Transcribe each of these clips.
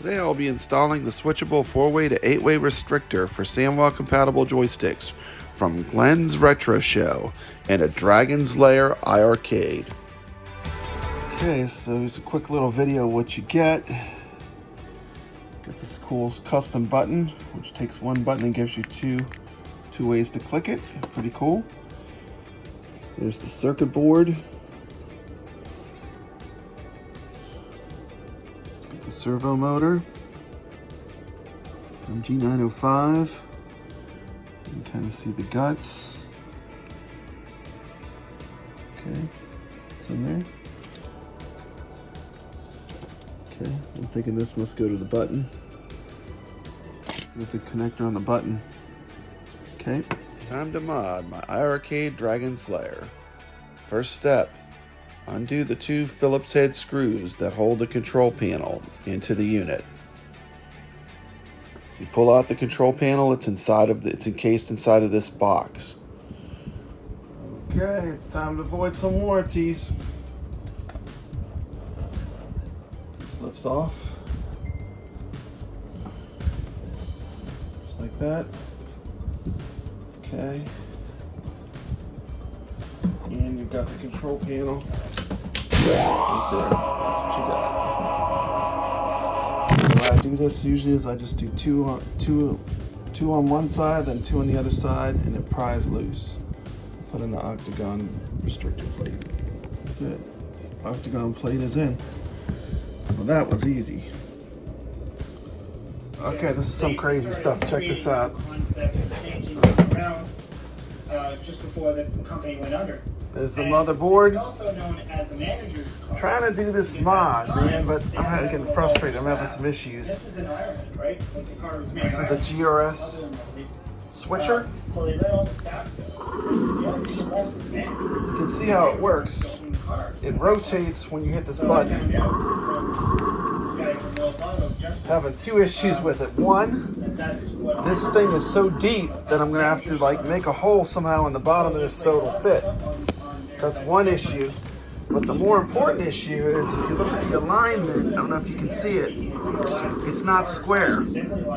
Today I'll be installing the switchable 4-way to 8-way restrictor for SAMWA compatible joysticks from Glenn's Retro Show and a Dragon's Lair iiRcade. Okay, so here's a quick little video of what you get. Get this cool custom button, which takes one button and gives you two ways to click it. Pretty cool. There's the circuit board. Let's get the servo motor. MG905. You can kind of see the guts. Okay, it's in there. Okay, I'm thinking this must go to the button. With the connector on the button. Okay. Time to mod my iiRcade Dragon's Lair. First step, undo the two Phillips head screws that hold the control panel into the unit. You pull out the control panel, it's encased inside of this box. Okay, it's time to void some warranties. This lifts off. Just like that. Okay. And you've got the control panel right there. That's what you got. The way I do this usually is I just do two on one side, then two on the other side, and it pries loose. Put in the octagon restrictor plate. That's it. Octagon plate is in. Well, that was easy. Okay, this is some crazy stuff. Check this out. Just before the company went under. There's the motherboard. It's also known as a manager's car. I'm trying to do this mod, man, but I'm getting frustrated. I'm having some issues. This was in Ireland, right? Like the car was made This is the GRS switcher. So they let all the staff go. You can see how it works. It rotates when you hit this button. Having two issues with it. One, this thing is so deep that I'm gonna have to like make a hole somehow in the bottom of this so it'll fit. So that's one issue. But the more important issue is if you look at the alignment, I don't know if you can see it, it's not square.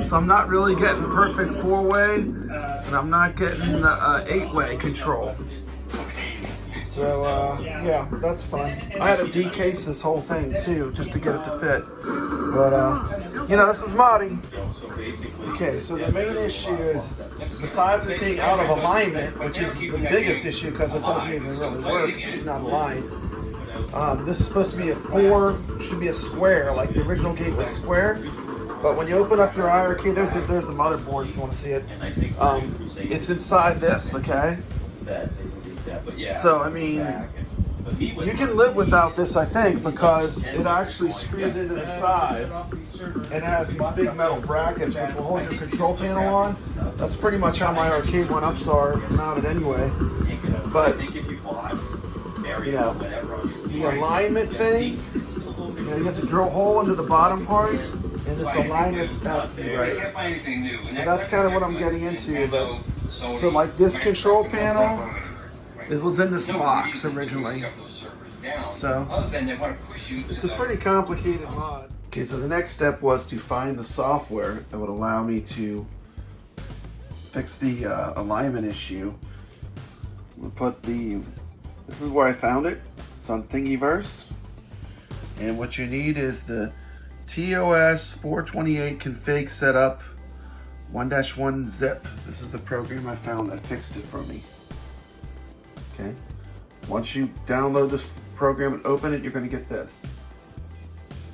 So I'm not really getting perfect 4-way, and I'm not getting the 8-way control. So yeah, that's fun. I had to decase this whole thing too, just to get it to fit. But you know, this is modding. Okay, so the main issue is, besides it being out of alignment, which is the biggest issue because it doesn't even really work if it's not aligned. This is supposed to be should be a square, like the original gate was square. But when you open up your iiRcade, there's the motherboard if you want to see it. It's inside this, okay? So, I mean, you can live without this, I think, because it actually screws into the sides and has these big metal brackets which will hold your control panel on. That's pretty much how my iiRcade 1-ups are mounted anyway. But, you know, the alignment thing, you know, you have to drill a hole into the bottom part, and this alignment has to be right. So that's kind of what I'm getting into. But, so like this control panel, it was in this box originally, so it's a pretty complicated mod. Okay, so the next step was to find the software that would allow me to fix the alignment issue. I'm gonna put this is where I found it. It's on Thingiverse, and what you need is the TOS 428 config setup 1-1 zip. This is the program I found that fixed it for me. Okay. Once you download this program and open it, you're going to get this.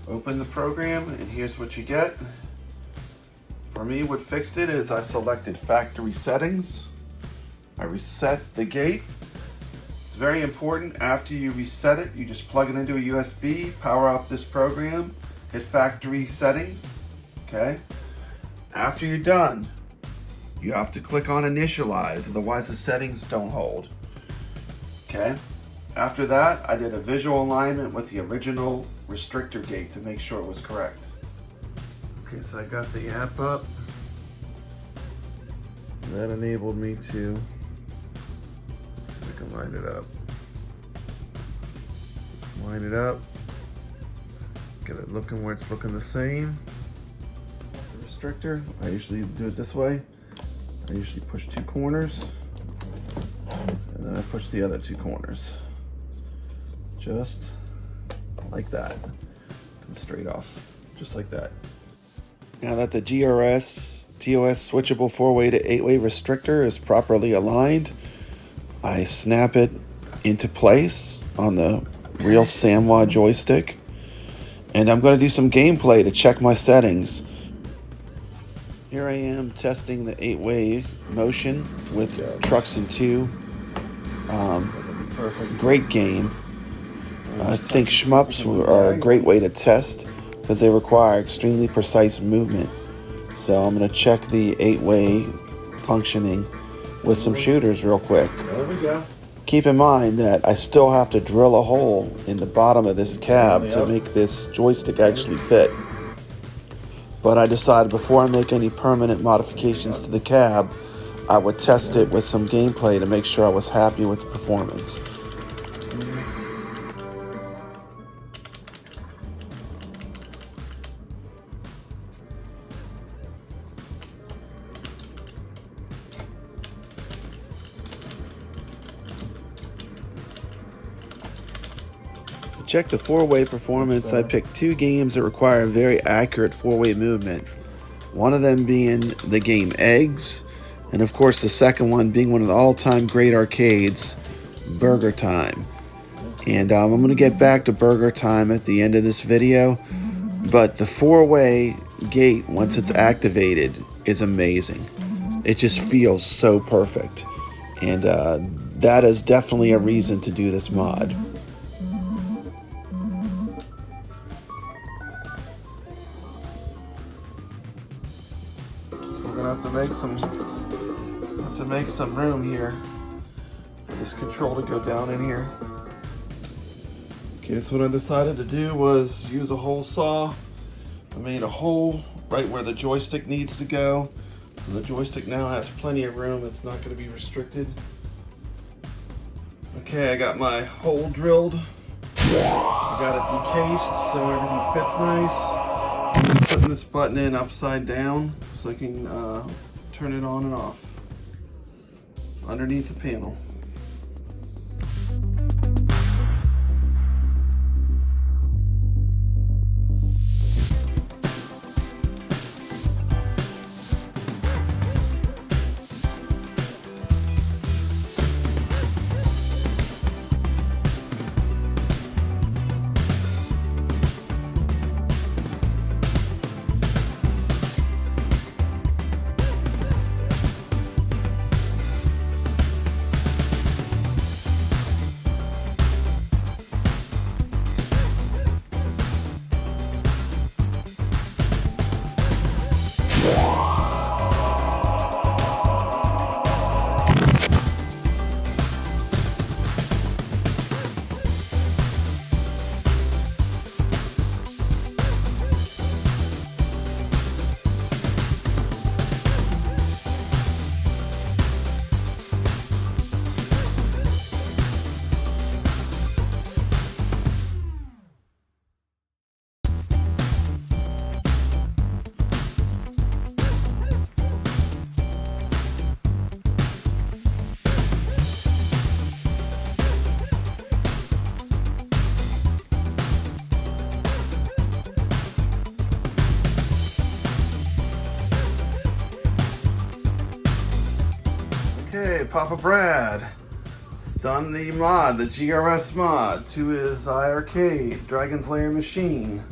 Open the program, and here's what you get. For me, what fixed it is I selected factory settings. I reset the gate. It's very important. After you reset it, you just plug it into a USB, power up this program, hit factory settings. Okay. After you're done, you have to click on initialize, otherwise the settings don't hold. Okay, after that, I did a visual alignment with the original restrictor gate to make sure it was correct. Okay, so I got the app up. That enabled me to, let's see if I can line it up. Let's line it up. Get it looking where it's looking the same. restrictor, I usually do it this way. I usually push 2 corners, and then I push the other 2 corners. Just like that. Come straight off, just like that. Now that the GRS TOS switchable 4-way to 8-way restrictor is properly aligned, I snap it into place on the real SamWa joystick, and I'm going to do some gameplay to check my settings. Here I am testing the 8-way motion with Trucks and 2. Great game. I think shmups are a great way to test because they require extremely precise movement. So I'm going to check the 8-way functioning with some shooters real quick. There we go. Keep in mind that I still have to drill a hole in the bottom of this cab to make this joystick actually fit. But I decided before I make any permanent modifications to the cab, I would test it with some gameplay to make sure I was happy with the performance. To check the 4-way performance, I picked 2 games that require very accurate 4-way movement. One of them being the game Eggs, and of course the second one being one of the all-time great arcades, Burger Time. And I'm going to get back to Burger Time at the end of this video, but the 4-way gate, once it's activated, is amazing. It just feels so perfect, and that is definitely a reason to do this mod. We're gonna have to make some room here for this control to go down in here. Okay, so what I decided to do was use a hole saw. I made a hole right where the joystick needs to go. So the joystick now has plenty of room. It's not going to be restricted. Okay, I got my hole drilled. I got it decased so everything fits nice. I'm putting this button in upside down so I can turn it on and off underneath the panel. Okay, Papa Brad has done the mod, the GRS mod, to his iiRcade Dragon's Lair machine.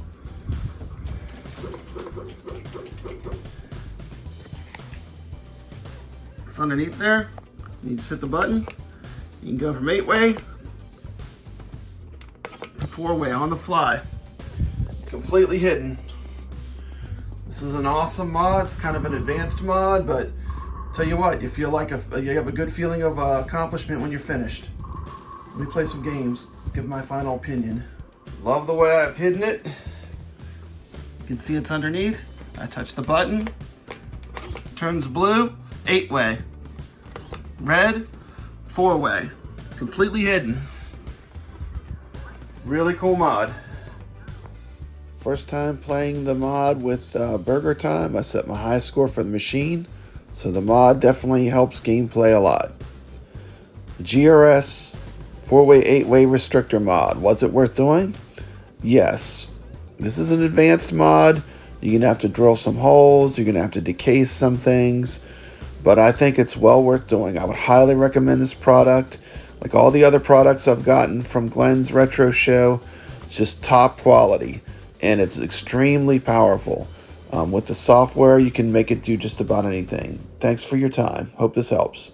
It's underneath there. You just hit the button. You can go from 8-way to 4-way on the fly. Completely hidden. This is an awesome mod. It's kind of an advanced mod, but tell you what, you feel like you have a good feeling of accomplishment when you're finished. Let me play some games, give my final opinion. Love the way I've hidden it. You can see it's underneath. I touch the button, turns blue, 8-way. Red, 4-way. Completely hidden. Really cool mod. First time playing the mod with Burger Time. I set my high score for the machine, so the mod definitely helps gameplay a lot. The GRS 4-way 8-way restrictor mod. Was it worth doing? Yes. This is an advanced mod. You're going to have to drill some holes. You're going to have to decase some things. But I think it's well worth doing. I would highly recommend this product. Like all the other products I've gotten from Glenn's Retro Show, it's just top quality. And it's extremely powerful. With the software, you can make it do just about anything. Thanks for your time. Hope this helps.